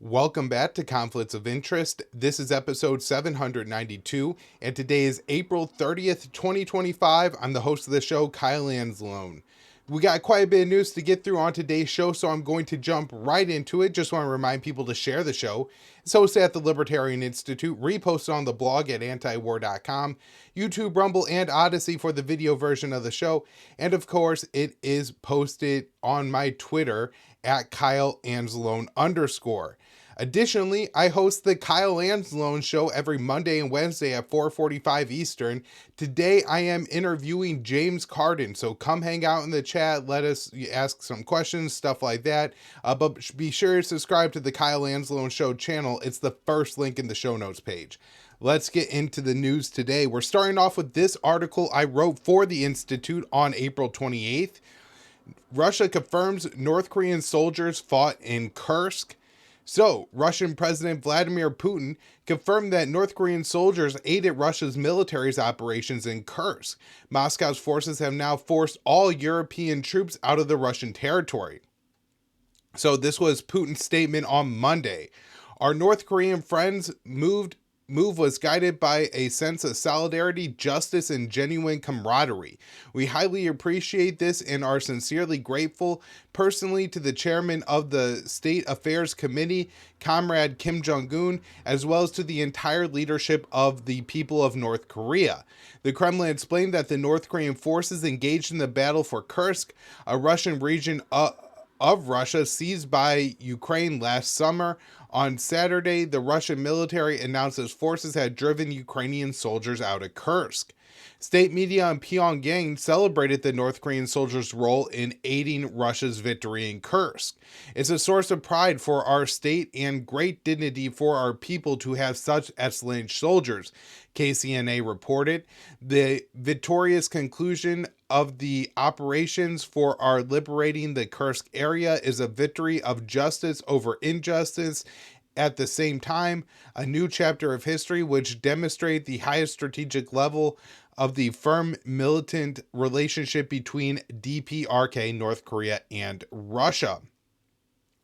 Welcome back to Conflicts of Interest. This is episode 792, and today is April 30th, 2025. I'm the host of the show, Kyle Anzalone. We got quite a bit of news to get through on today's show, so I'm going to jump right into it. Just want to remind people to share the show. It's hosted at the Libertarian Institute, reposted on the blog at antiwar.com, YouTube, Rumble, and Odysee for the video version of the show. And of course, it is posted on my Twitter at Kyle Anzalone _. Additionally, I host the Kyle Anzalone Show every Monday and Wednesday at 4:45 Eastern. Today, I am interviewing James Carden, so come hang out in the chat, let us ask some questions, stuff like that. But be sure to subscribe to the Kyle Anzalone Show channel. It's the first link in the show notes page. Let's get into the news today. We're starting off with this article I wrote for the Institute on April 28th. Russia confirms North Korean soldiers fought in Kursk. So, Russian President Vladimir Putin confirmed that North Korean soldiers aided Russia's military's operations in Kursk. Moscow's forces have now forced all European troops out of the Russian territory. So, this was Putin's statement on Monday. Our North Korean friends' move was guided by a sense of solidarity, justice, and genuine camaraderie. We highly appreciate this and are sincerely grateful personally to the chairman of the State Affairs Committee, Comrade Kim Jong-un, as well as to the entire leadership of the people of North Korea. The Kremlin explained that the North Korean forces engaged in the battle for Kursk, a Russian region of Russia seized by Ukraine last summer. On Saturday, the Russian military announced its forces had driven Ukrainian soldiers out of Kursk. State media in Pyongyang celebrated the North Korean soldiers' role in aiding Russia's victory in Kursk. It's a source of pride for our state and great dignity for our people to have such excellent soldiers, KCNA reported. The victorious conclusion of the operations for our liberating the Kursk area is a victory of justice over injustice. At the same time, a new chapter of history which demonstrates the highest strategic level of the firm militant relationship between DPRK, North Korea, and Russia.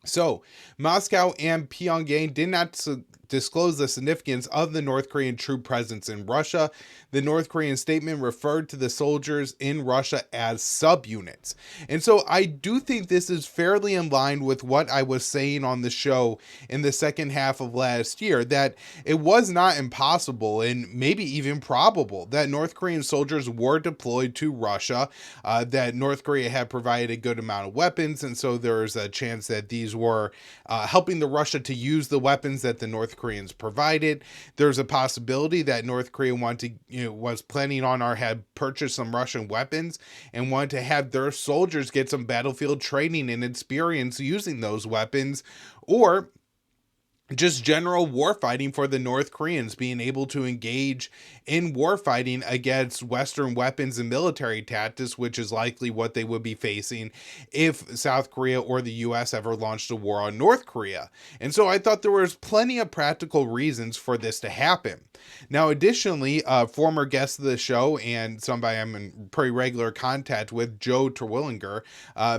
So, Moscow and Pyongyang did not disclose the significance of the North Korean troop presence in Russia. The North Korean statement referred to the soldiers in Russia as subunits. And so I do think this is fairly in line with what I was saying on the show in the second half of last year, that it was not impossible and maybe even probable that North Korean soldiers were deployed to Russia, that North Korea had provided a good amount of weapons, and so there's a chance that these were helping the Russia to use the weapons that the North Koreans provided. There's a possibility that North Korea was planning on or had purchased some Russian weapons and wanted to have their soldiers get some battlefield training and experience using those weapons, or just general warfighting for the North Koreans, being able to engage in warfighting against Western weapons and military tactics, which is likely what they would be facing if South Korea or the U.S. ever launched a war on North Korea. And so I thought there was plenty of practical reasons for this to happen. Now, additionally, former guest of the show and somebody I'm in pretty regular contact with, Joe Terwillinger,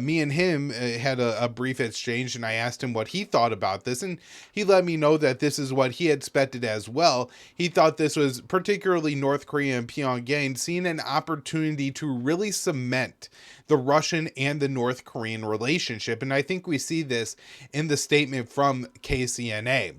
me and him had a brief exchange, and I asked him what he thought about this, and he let me know that this is what he expected as well. He thought this was particularly North Korea and Pyongyang seeing an opportunity to really cement the Russian and the North Korean relationship, and I think we see this in the statement from KCNA.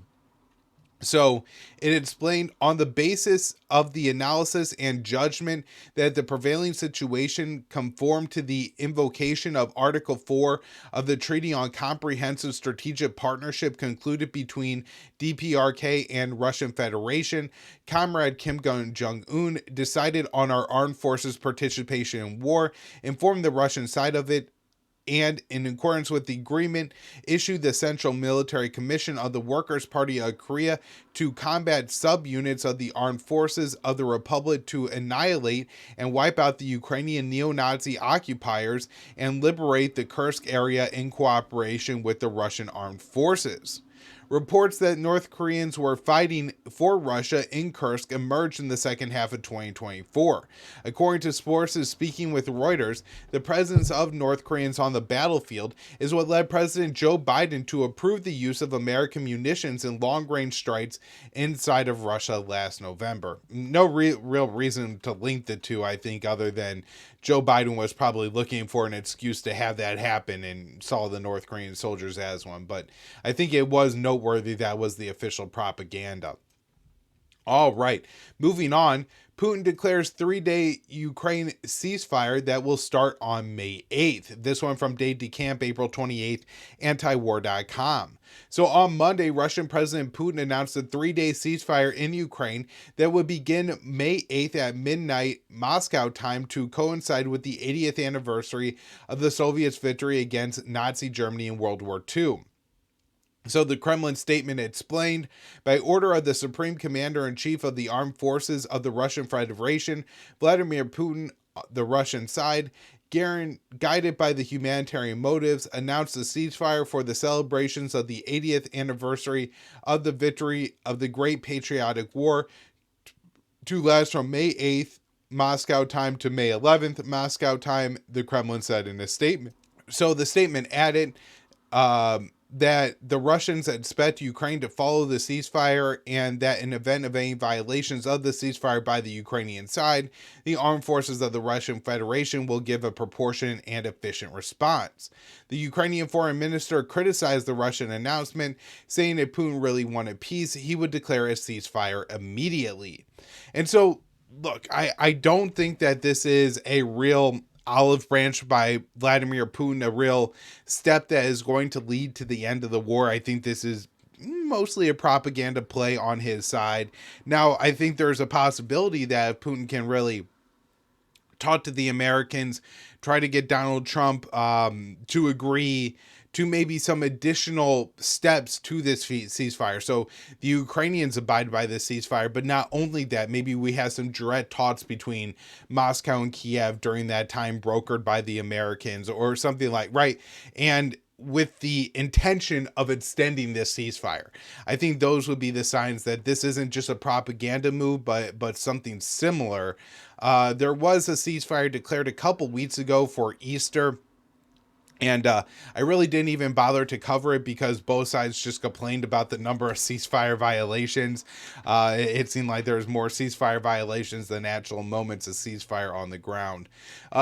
So it explained, on the basis of the analysis and judgment that the prevailing situation conformed to the invocation of Article 4 of the Treaty on Comprehensive Strategic Partnership concluded between DPRK and Russian Federation, Comrade Kim Jong-un decided on our armed forces' participation in war, informed the Russian side of it, and, in accordance with the agreement, issued the Central Military Commission of the Workers' Party of Korea to combat subunits of the armed forces of the Republic to annihilate and wipe out the Ukrainian neo-Nazi occupiers and liberate the Kursk area in cooperation with the Russian armed forces. Reports that North Koreans were fighting for Russia in Kursk emerged in the second half of 2024. According to sources speaking with Reuters, the presence of North Koreans on the battlefield is what led President Joe Biden to approve the use of American munitions in long-range strikes inside of Russia last November. No real reason to link the two, I think, other than Joe Biden was probably looking for an excuse to have that happen and saw the North Korean soldiers as one. But I think it was noteworthy that was the official propaganda. All right, moving on. Putin declares 3-day Ukraine ceasefire that will start on May 8th. This one from Dave DeCamp, April 28th, antiwar.com. So on Monday, Russian President Putin announced a 3-day ceasefire in Ukraine that would begin May 8th at midnight Moscow time to coincide with the 80th anniversary of the Soviets' victory against Nazi Germany in World War II. So the Kremlin statement explained, by order of the Supreme Commander-in-Chief of the Armed Forces of the Russian Federation, Vladimir Putin, the Russian side, guided by the humanitarian motives, announced a ceasefire for the celebrations of the 80th anniversary of the victory of the Great Patriotic War to last from May 8th Moscow time to May 11th Moscow time, the Kremlin said in a statement. So the statement added that the Russians expect Ukraine to follow the ceasefire, and that in event of any violations of the ceasefire by the Ukrainian side, the armed forces of the Russian Federation will give a proportionate and efficient response. The Ukrainian foreign minister criticized the Russian announcement, saying if Putin really wanted peace, he would declare a ceasefire immediately. And so, look, I don't think that this is a real olive branch by Vladimir Putin, a real step that is going to lead to the end of the war. I think this is mostly a propaganda play on his side. Now, I think there's a possibility that if Putin can really talk to the Americans, try to get Donald Trump to agree to maybe some additional steps to this ceasefire. So the Ukrainians abide by this ceasefire, but not only that, maybe we have some direct talks between Moscow and Kiev during that time brokered by the Americans or something like, right? And with the intention of extending this ceasefire. I think those would be the signs that this isn't just a propaganda move, but something similar. There was a ceasefire declared a couple weeks ago for Easter, and I really didn't even bother to cover it because both sides just complained about the number of ceasefire violations. It seemed like there was more ceasefire violations than actual moments of ceasefire on the ground.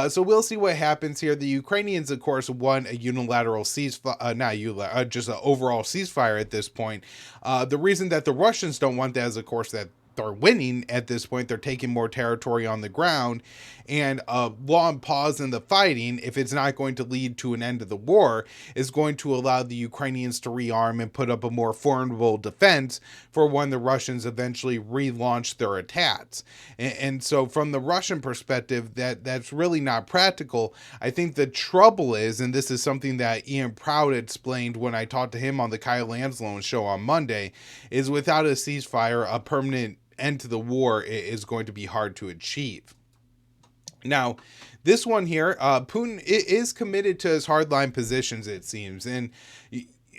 So we'll see what happens here. The Ukrainians, of course, won a unilateral ceasefire, just an overall ceasefire at this point. The reason that the Russians don't want that is, of course, that they're winning at this point. They're taking more territory on the ground, and a long pause in the fighting, if it's not going to lead to an end of the war, is going to allow the Ukrainians to rearm and put up a more formidable defense for when the Russians eventually relaunch their attacks. And so from the Russian perspective, that's really not practical. I think the trouble is, and this is something that Ian Proud explained when I talked to him on the Kyle Anzalone show on Monday, is without a ceasefire, a permanent end to the war is going to be hard to achieve. Now, this one here, Putin is committed to his hardline positions, it seems. And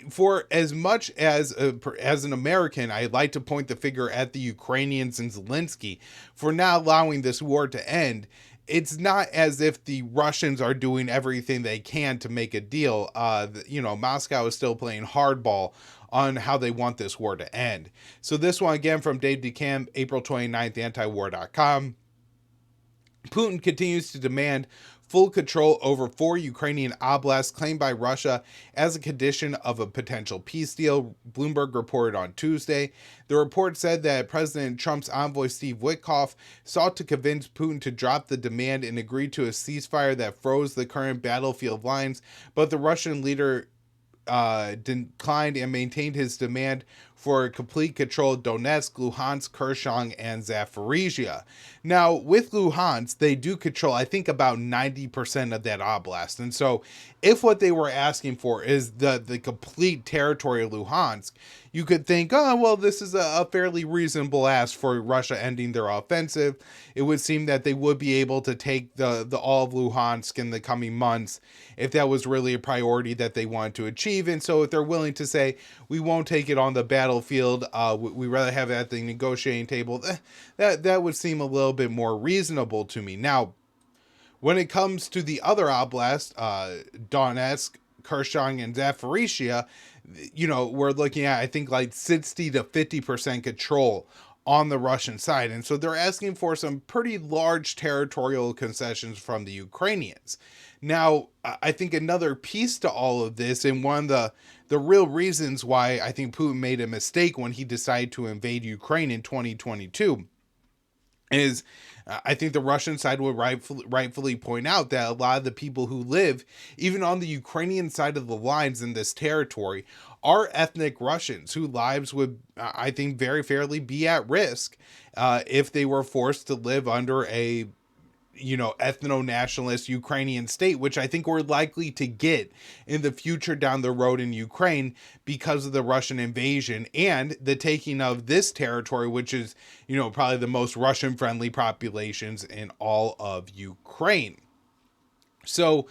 for as much as an American, I'd like to point the finger at the Ukrainians and Zelensky for not allowing this war to end. It's not as if the Russians are doing everything they can to make a deal. Moscow is still playing hardball on how they want this war to end. So this one again from Dave DeCamp, April 29th, antiwar.com. Putin continues to demand full control over 4 Ukrainian oblasts claimed by Russia as a condition of a potential peace deal, Bloomberg reported on Tuesday. The report said that President Trump's envoy Steve Witkoff sought to convince Putin to drop the demand and agree to a ceasefire that froze the current battlefield lines, but the Russian leader declined and maintained his demand for complete control of Donetsk, Luhansk, Kherson, and Zaporizhia. Now, with Luhansk, they do control, I think, about 90% of that oblast. And so if what they were asking for is the complete territory of Luhansk, you could think, oh, well, this is a fairly reasonable ask for Russia ending their offensive. It would seem that they would be able to take the all of Luhansk in the coming months if that was really a priority that they wanted to achieve. And so if they're willing to say, we won't take it on the battlefield, we rather have it at the negotiating table, that would seem a little bit more reasonable to me. Now, when it comes to the other oblast, Donetsk, Kherson, and Zaporizhia, we're looking at, I think, like 60 to 50% control on the Russian side. And so they're asking for some pretty large territorial concessions from the Ukrainians. Now, I think another piece to all of this, and one of the real reasons why I think Putin made a mistake when he decided to invade Ukraine in 2022, is I think the Russian side would rightfully point out that a lot of the people who live, even on the Ukrainian side of the lines in this territory, are ethnic Russians whose lives would, I think, very fairly be at risk if they were forced to live under a ethno-nationalist Ukrainian state, which I think we're likely to get in the future down the road in Ukraine because of the Russian invasion and the taking of this territory, which is, probably the most Russian-friendly populations in all of Ukraine. So,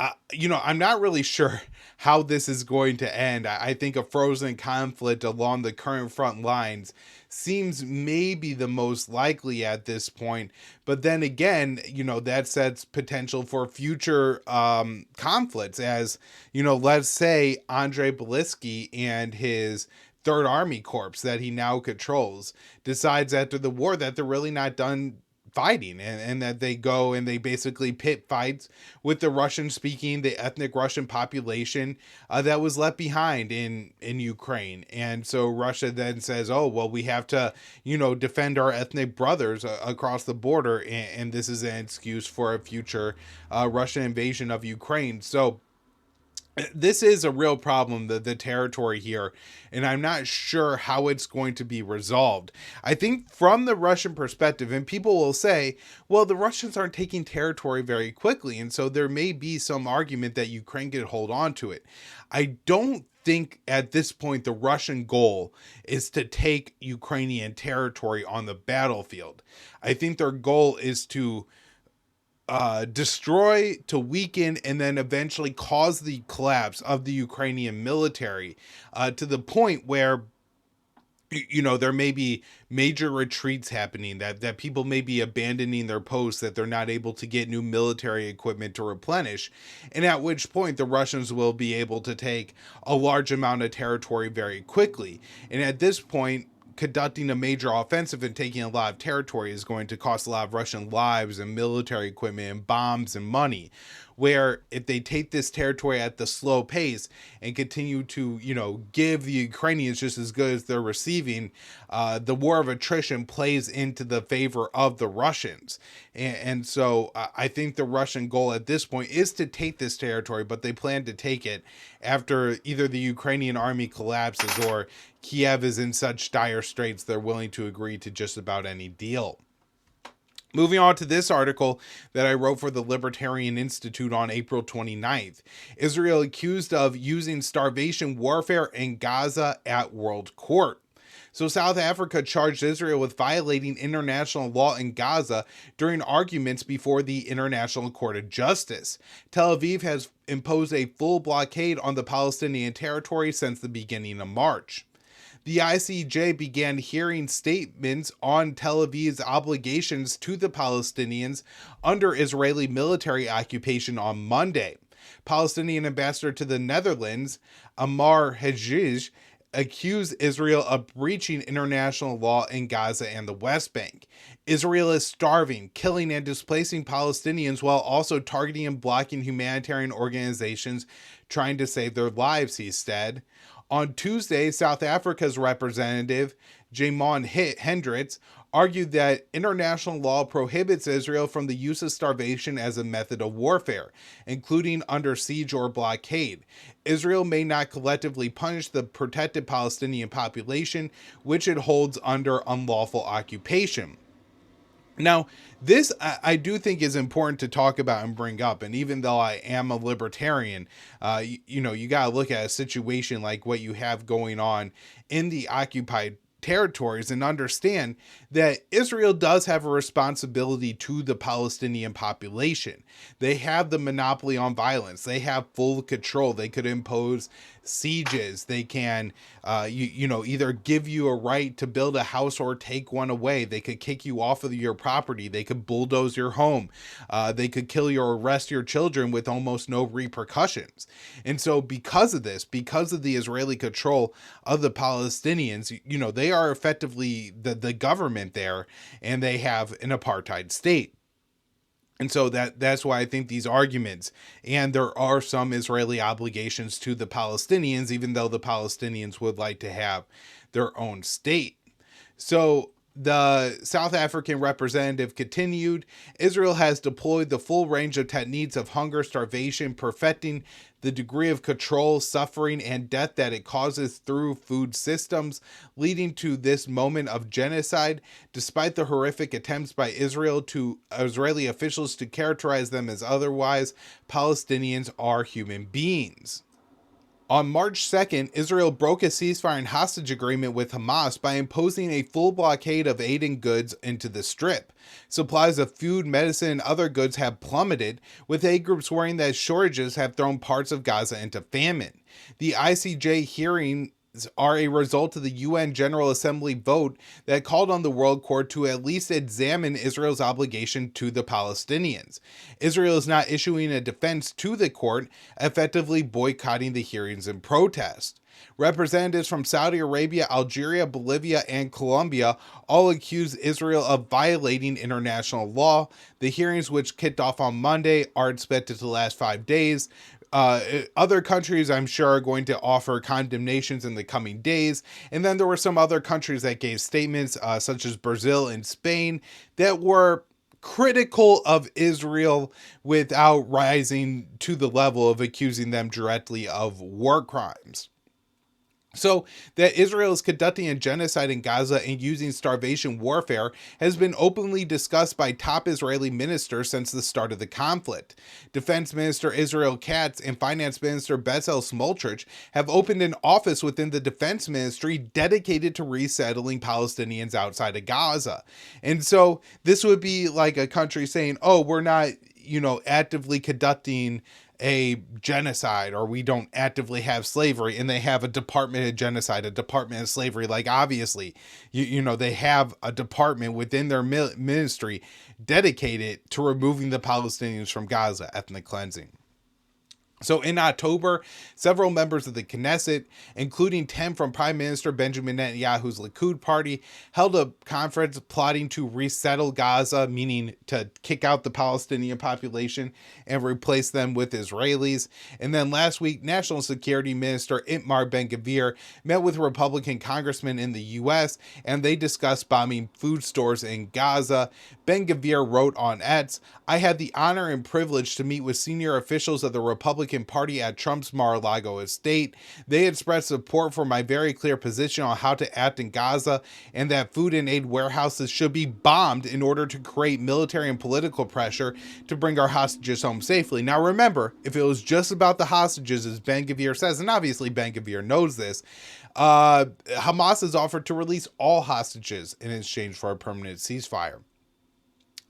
I'm not really sure how this is going to end. I think a frozen conflict along the current front lines seems maybe the most likely at this point. But then again, that sets potential for future conflicts as, let's say Andrei Belitsky and his Third Army Corps that he now controls decides after the war that they're really not done fighting, and that they go and they basically pit fights with the the ethnic Russian population that was left behind in Ukraine. And so Russia then says, oh, well, we have to, defend our ethnic brothers across the border. And this is an excuse for a future Russian invasion of Ukraine. So this is a real problem, the territory here, and I'm not sure how it's going to be resolved. I think from the Russian perspective, and people will say, well, the Russians aren't taking territory very quickly, and so there may be some argument that Ukraine could hold on to it. I don't think at this point the Russian goal is to take Ukrainian territory on the battlefield. I think their goal is to destroy, to weaken, and then eventually cause the collapse of the Ukrainian military to the point where there may be major retreats happening, that people may be abandoning their posts, that they're not able to get new military equipment to replenish, and at which point the Russians will be able to take a large amount of territory very quickly. And at this point, conducting a major offensive and taking a lot of territory is going to cost a lot of Russian lives and military equipment and bombs and money. Where if they take this territory at the slow pace and continue to, give the Ukrainians just as good as they're receiving, the war of attrition plays into the favor of the Russians. And so I think the Russian goal at this point is to take this territory, but they plan to take it after either the Ukrainian army collapses or Kiev is in such dire straits they're willing to agree to just about any deal. Moving on to this article that I wrote for the Libertarian Institute on April 29th. Israel accused of using starvation warfare in Gaza at World Court. So South Africa charged Israel with violating international law in Gaza during arguments before the International Court of Justice. Tel Aviv has imposed a full blockade on the Palestinian territory since the beginning of March. The ICJ began hearing statements on Tel Aviv's obligations to the Palestinians under Israeli military occupation on Monday. Palestinian ambassador to the Netherlands, Amar Hajij, accused Israel of breaching international law in Gaza and the West Bank. Israel is starving, killing, and displacing Palestinians while also targeting and blocking humanitarian organizations trying to save their lives, he said. On Tuesday, South Africa's representative Jamon Hendricks, argued that international law prohibits Israel from the use of starvation as a method of warfare, including under siege or blockade. Israel may not collectively punish the protected Palestinian population, which it holds under unlawful occupation. Now, this I do think is important to talk about and bring up. And even though I am a libertarian, you got to look at a situation like what you have going on in the occupied territories and understand that Israel does have a responsibility to the Palestinian population. They have the monopoly on violence. They have full control. They could impose sieges. They can, either give you a right to build a house or take one away. They could kick you off of your property. They could bulldoze your home. They could kill you or arrest your children with almost no repercussions. And so because of this, because of the Israeli control of the Palestinians, they are effectively the government there, and they have an apartheid state. And so that's why I think these arguments, and there are some Israeli obligations to the Palestinians, even though the Palestinians would like to have their own state. So the South African representative continued, Israel has deployed the full range of techniques of hunger, starvation, perfecting the degree of control, suffering, and death that it causes through food systems, leading to this moment of genocide, despite the horrific attempts by Israeli officials to characterize them as otherwise. Palestinians are human beings. On March 2nd, Israel broke a ceasefire and hostage agreement with Hamas by imposing a full blockade of aid and goods into the Strip. Supplies of food, medicine, and other goods have plummeted, with aid groups worrying that shortages have thrown parts of Gaza into famine. The ICJ hearing are a result of the UN General Assembly vote that called on the World Court to at least examine Israel's obligation to the Palestinians. Israel is not issuing a defense to the court, effectively boycotting the hearings in protest. Representatives from Saudi Arabia, Algeria, Bolivia, and Colombia all accuse Israel of violating international law. The hearings, which kicked off on Monday, are expected to last 5 days. Other countries, I'm sure, are going to offer condemnations in the coming days. And then there were some other countries that gave statements, such as Brazil and Spain, that were critical of Israel without rising to the level of accusing them directly of war crimes. So that Israel is conducting a genocide in Gaza and using starvation warfare has been openly discussed by top Israeli ministers since the start of the conflict. Defense Minister Israel Katz and Finance Minister Bezalel Smotrich have opened an office within the Defense Ministry dedicated to resettling Palestinians outside of Gaza. And so this would be like a country saying, oh, we're not, actively conducting a genocide, or we don't actively have slavery, and they have a department of genocide, a department of slavery. Like, obviously, they have a department within their ministry dedicated to removing the Palestinians from Gaza, ethnic cleansing. So in October, several members of the Knesset, including 10 from Prime Minister Benjamin Netanyahu's Likud party, held a conference plotting to resettle Gaza, meaning to kick out the Palestinian population and replace them with Israelis. And then last week, National Security Minister Itamar Ben Gvir met with Republican congressmen in the U.S., and they discussed bombing food stores in Gaza. Ben Gvir wrote on X, I had the honor and privilege to meet with senior officials of the Republican Party at Trump's Mar-a-Lago estate. They expressed support for my very clear position on how to act in Gaza, and that food and aid warehouses should be bombed in order to create military and political pressure to bring our hostages home safely. Now remember, if it was just about the hostages, as Ben Gvir says, and obviously Ben Gvir knows this, Hamas has offered to release all hostages in exchange for a permanent ceasefire.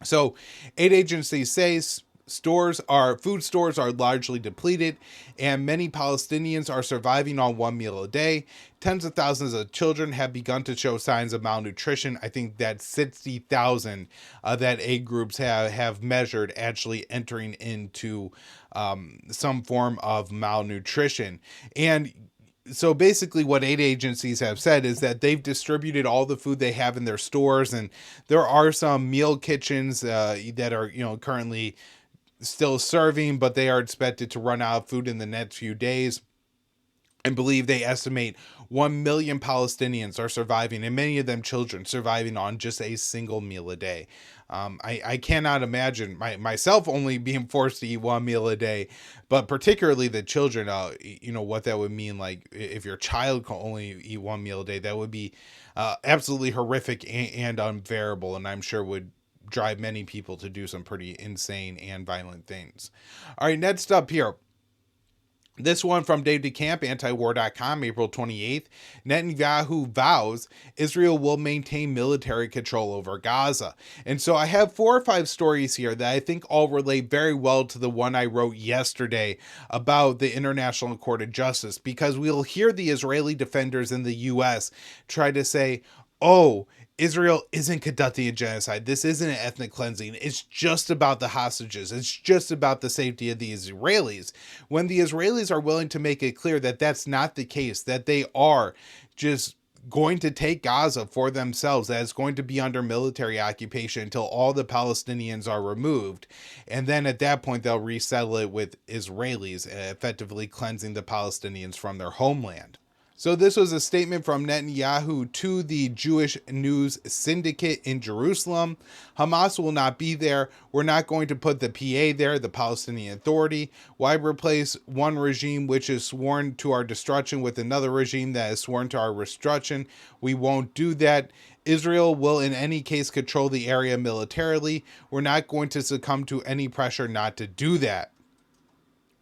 So aid agencies say food stores are largely depleted, and many Palestinians are surviving on one meal a day. Tens of thousands of children have begun to show signs of malnutrition. I think that 60,000 that aid groups have measured actually entering into some form of malnutrition. And so basically what aid agencies have said is that they've distributed all the food they have in their stores, and there are some meal kitchens that are currently still serving, but they are expected to run out of food in the next few days. And believe they estimate 1 million Palestinians are surviving, and many of them children, surviving on just a single meal a day. I cannot imagine myself only being forced to eat one meal a day, but particularly the children, what that would mean. Like if your child can only eat one meal a day, that would be absolutely horrific and unbearable, and I'm sure would drive many people to do some pretty insane and violent things. All right, next up here. This one from Dave DeCamp, antiwar.com, April 28th. Netanyahu vows Israel will maintain military control over Gaza. And so I have 4 or 5 stories here that I think all relate very well to the one I wrote yesterday about the International Court of Justice, because we'll hear the Israeli defenders in the U.S. try to say, oh, Israel isn't conducting a genocide. This isn't an ethnic cleansing. It's just about the hostages. It's just about the safety of the Israelis. When the Israelis are willing to make it clear that that's not the case, that they are just going to take Gaza for themselves, that it's going to be under military occupation until all the Palestinians are removed. And then at that point, they'll resettle it with Israelis, effectively cleansing the Palestinians from their homeland. So this was a statement from Netanyahu to the Jewish News Syndicate in Jerusalem. Hamas will not be there. We're not going to put the PA there, the Palestinian Authority. Why replace one regime which is sworn to our destruction with another regime that is sworn to our destruction? We won't do that. Israel will in any case control the area militarily. We're not going to succumb to any pressure not to do that.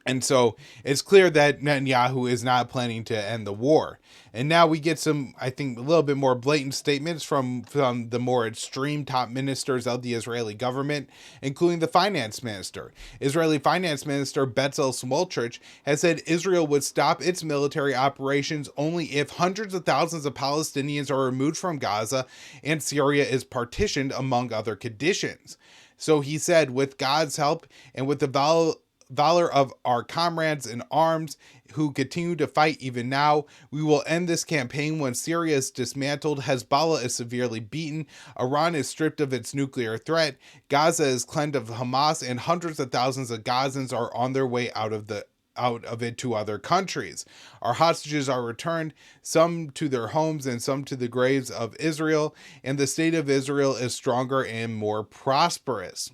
And so it's clear that Netanyahu is not planning to end the war. And now we get some, I think, a little bit more blatant statements from the more extreme top ministers of the Israeli government, including the finance minister. Israeli finance minister Bezalel Smotrich has said Israel would stop its military operations only if hundreds of thousands of Palestinians are removed from Gaza and Syria is partitioned, among other conditions. So he said, with God's help and with the valor of our comrades in arms who continue to fight even now, we will end this campaign when Syria is dismantled, Hezbollah is severely beaten, Iran is stripped of its nuclear threat, Gaza is cleansed of Hamas, and hundreds of thousands of Gazans are on their way out of it to other countries. Our hostages are returned, some to their homes and some to the graves of Israel, and the state of Israel is stronger and more prosperous.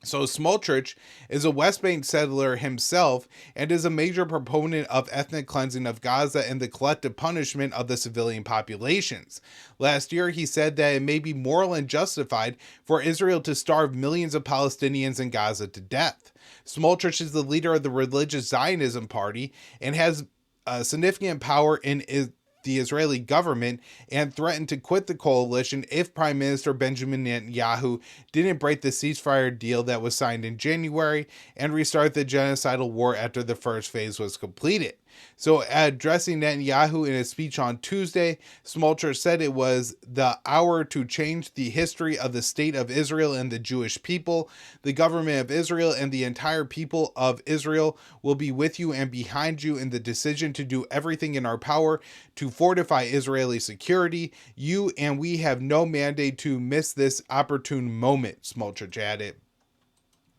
So Smotrich is a West Bank settler himself and is a major proponent of ethnic cleansing of Gaza and the collective punishment of the civilian populations. Last year, he said that it may be moral and justified for Israel to starve millions of Palestinians in Gaza to death. Smotrich is the leader of the Religious Zionism Party and has significant power in the Israeli government, and threatened to quit the coalition if Prime Minister Benjamin Netanyahu didn't break the ceasefire deal that was signed in January and restart the genocidal war after the first phase was completed. So addressing Netanyahu in a speech on Tuesday, Smotrich said it was the hour to change the history of the state of Israel and the Jewish people. The government of Israel and the entire people of Israel will be with you and behind you in the decision to do everything in our power to fortify Israeli security. You and we have no mandate to miss this opportune moment, Smotrich added.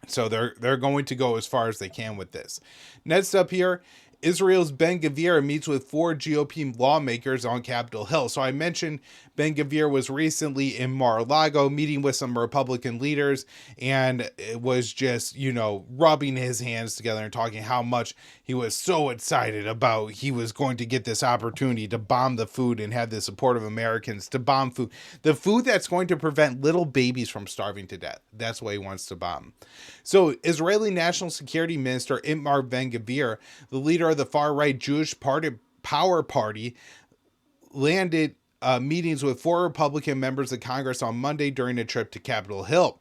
So they're going to go as far as they can with this. Next up here, Israel's Ben Gvir meets with 4 GOP lawmakers on Capitol Hill. So I mentioned Ben Gvir was recently in Mar-a-Lago meeting with some Republican leaders, and it was just, rubbing his hands together and talking how much he was so excited about he was going to get this opportunity to bomb the food and have the support of Americans to bomb food. The food that's going to prevent little babies from starving to death. That's what he wants to bomb. So Israeli National Security Minister Itamar Ben Gvir, the leader of the far-right Jewish Power Party, landed meetings with 4 Republican members of Congress on Monday during a trip to Capitol Hill.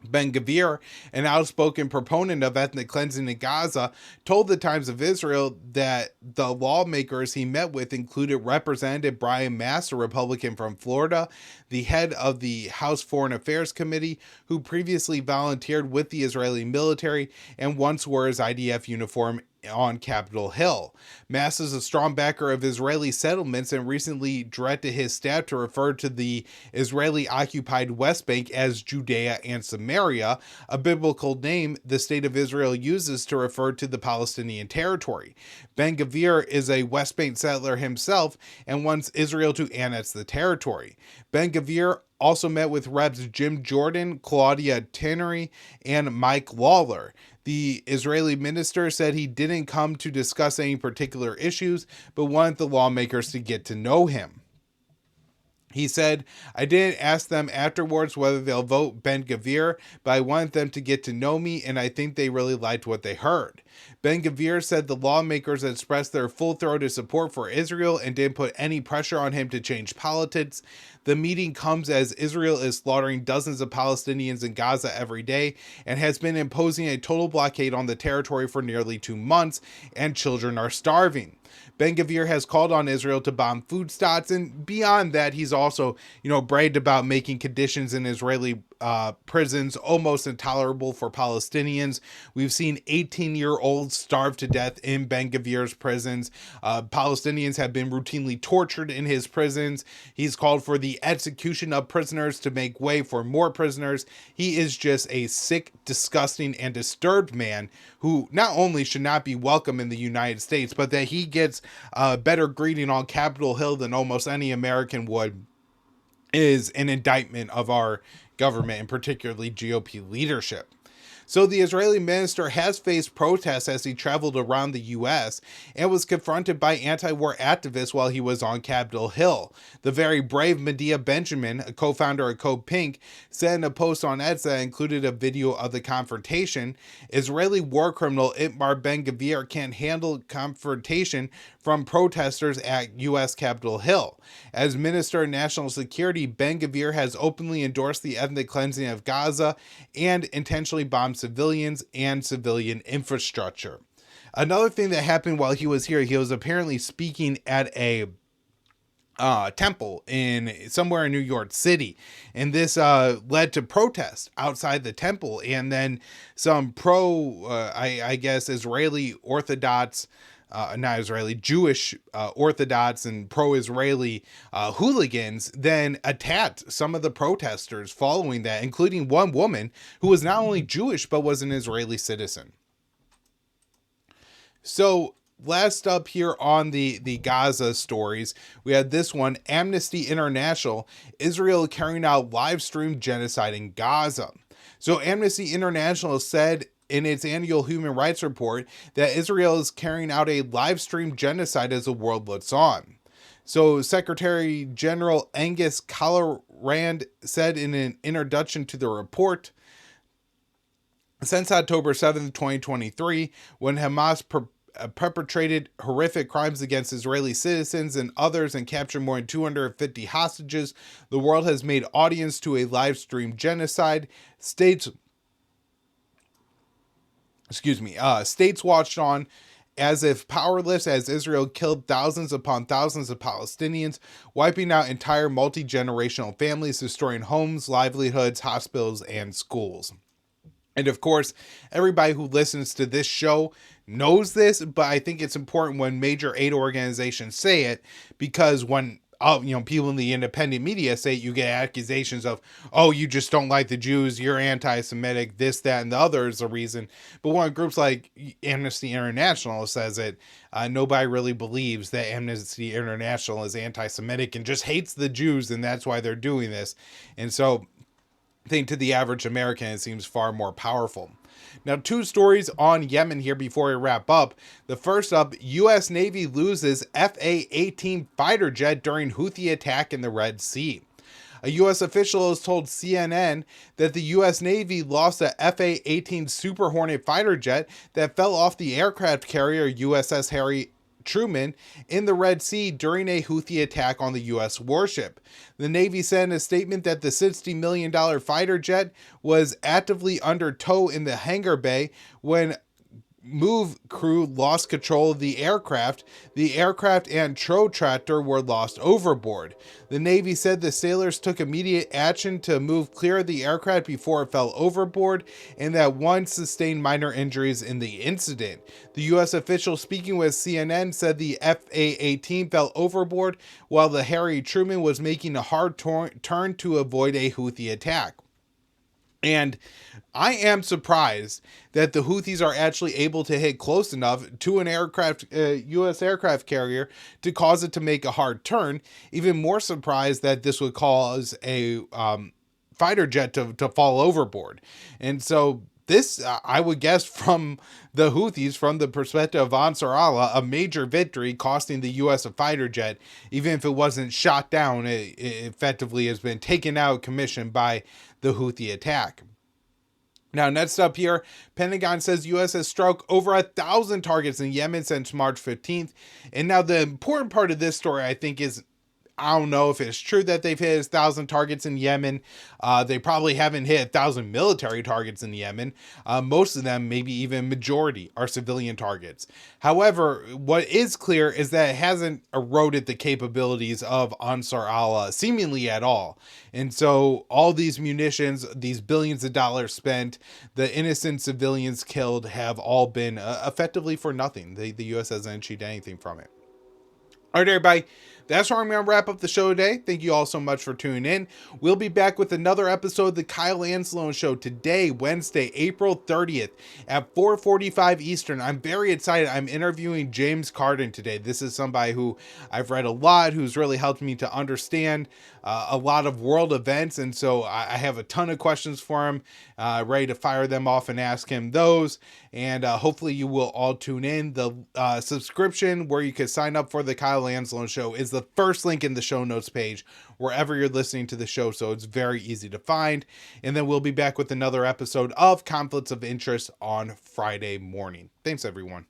Ben Gvir, an outspoken proponent of ethnic cleansing in Gaza, told the Times of Israel that the lawmakers he met with included Representative Brian Mast, a Republican from Florida, the head of the House Foreign Affairs Committee, who previously volunteered with the Israeli military and once wore his IDF uniform on Capitol Hill. Mass is a strong backer of Israeli settlements and recently directed his staff to refer to the Israeli-occupied West Bank as Judea and Samaria, a biblical name the State of Israel uses to refer to the Palestinian territory. Ben Gvir is a West Bank settler himself and wants Israel to annex the territory. Ben Gvir also met with Reps Jim Jordan, Claudia Tannery, and Mike Lawler. The Israeli minister said he didn't come to discuss any particular issues, but wanted the lawmakers to get to know him. He said, I didn't ask them afterwards whether they'll vote Ben Gvir, but I wanted them to get to know me, and I think they really liked what they heard. Ben Gvir said the lawmakers expressed their full-throated support for Israel and didn't put any pressure on him to change politics. The meeting comes as Israel is slaughtering dozens of Palestinians in Gaza every day and has been imposing a total blockade on the territory for nearly 2 months, and children are starving. Ben Gvir has called on Israel to bomb food stocks, and beyond that, he's also, bragged about making conditions in Israeli prisons almost intolerable for Palestinians. We've seen 18-year-olds starve to death in Ben Gvir's prisons. Palestinians have been routinely tortured in his prisons. He's called for the execution of prisoners to make way for more prisoners. He is just a sick, disgusting, and disturbed man who not only should not be welcome in the United States, but that he gets a better greeting on Capitol Hill than almost any American would is an indictment of our government and particularly GOP leadership. So the Israeli minister has faced protests as he traveled around the U.S. and was confronted by anti-war activists while he was on Capitol Hill. The very brave Medea Benjamin, a co-founder of Code Pink, said in a post on X that included a video of the confrontation, Israeli war criminal Itamar Ben Gvir can't handle confrontation from protesters at U.S. Capitol Hill. As Minister of National Security, Ben Gvir has openly endorsed the ethnic cleansing of Gaza and intentionally bombed civilians and civilian infrastructure. Another thing that happened while he was here, he was apparently speaking at a temple in somewhere in New York City, and this led to protests outside the temple, and then some Israeli Orthodox Jewish Orthodox and pro-Israeli hooligans then attacked some of the protesters following that, including one woman who was not only Jewish but was an Israeli citizen. So last up here on the Gaza stories, we had this one, Amnesty International, Israel carrying out live stream genocide in Gaza. So Amnesty International said in its annual human rights report that Israel is carrying out a live stream genocide as the world looks on. So Secretary General Angus Callarand said in an introduction to the report, since October 7th, 2023, when Hamas perpetrated horrific crimes against Israeli citizens and others and captured more than 250 hostages, the world has made audience to a live stream genocide. States watched on as if powerless as Israel killed thousands upon thousands of Palestinians, wiping out entire multi-generational families, destroying homes, livelihoods, hospitals, and schools. And of course, everybody who listens to this show knows this, but I think it's important when major aid organizations say it, because when people in the independent media say it, you get accusations of, oh, you just don't like the Jews, you're anti-Semitic, this, that, and the other is the reason. But when groups like Amnesty International says it, nobody really believes that Amnesty International is anti-Semitic and just hates the Jews, and that's why they're doing this. And so I think to the average American, it seems far more powerful. Now, two stories on Yemen here before we wrap up. The first up, U.S. Navy loses FA-18 fighter jet during Houthi attack in the Red Sea. A U.S. official has told CNN that the U.S. Navy lost a FA-18 Super Hornet fighter jet that fell off the aircraft carrier USS Harry Truman in the Red Sea during a Houthi attack on the U.S. warship. The Navy said in a statement that the $60 million fighter jet was actively under tow in the hangar bay when move crew lost control of the aircraft and tow tractor were lost overboard. The Navy said the sailors took immediate action to move clear of the aircraft before it fell overboard, and that one sustained minor injuries in the incident. The U.S. official speaking with CNN said the FA-18 fell overboard while the Harry Truman was making a hard turn to avoid a Houthi attack. And I am surprised that the Houthis are actually able to hit close enough to an U.S. aircraft carrier to cause it to make a hard turn. Even more surprised that this would cause a fighter jet to fall overboard. And so this, I would guess, from the Houthis, from the perspective of Ansar Allah, a major victory, costing the U.S. a fighter jet. Even if it wasn't shot down, it effectively has been taken out of commission by the Houthi attack. Now, next up here, Pentagon says U.S. has struck over 1,000 targets in Yemen since March 15th. And now the important part of this story, I think, is I don't know if it's true that they've hit 1,000 targets in Yemen. They probably haven't hit 1,000 military targets in Yemen. Most of them, maybe even majority, are civilian targets. However, what is clear is that it hasn't eroded the capabilities of Ansar Allah seemingly at all. And so all these munitions, these billions of dollars spent, the innocent civilians killed have all been effectively for nothing. The U.S. hasn't achieved anything from it. All right, everybody. That's where I'm going to wrap up the show today. Thank you all so much for tuning in. We'll be back with another episode of the Kyle Anzalone Show today, Wednesday, April 30th at 4:45 Eastern. I'm very excited. I'm interviewing James Carden today. This is somebody who I've read a lot, who's really helped me to understand a lot of world events. And so I have a ton of questions for him, ready to fire them off and ask him those. And hopefully you will all tune in. The subscription where you can sign up for the Kyle Anzalone Show is the first link in the show notes page, wherever you're listening to the show. So it's very easy to find. And then we'll be back with another episode of Conflicts of Interest on Friday morning. Thanks, everyone.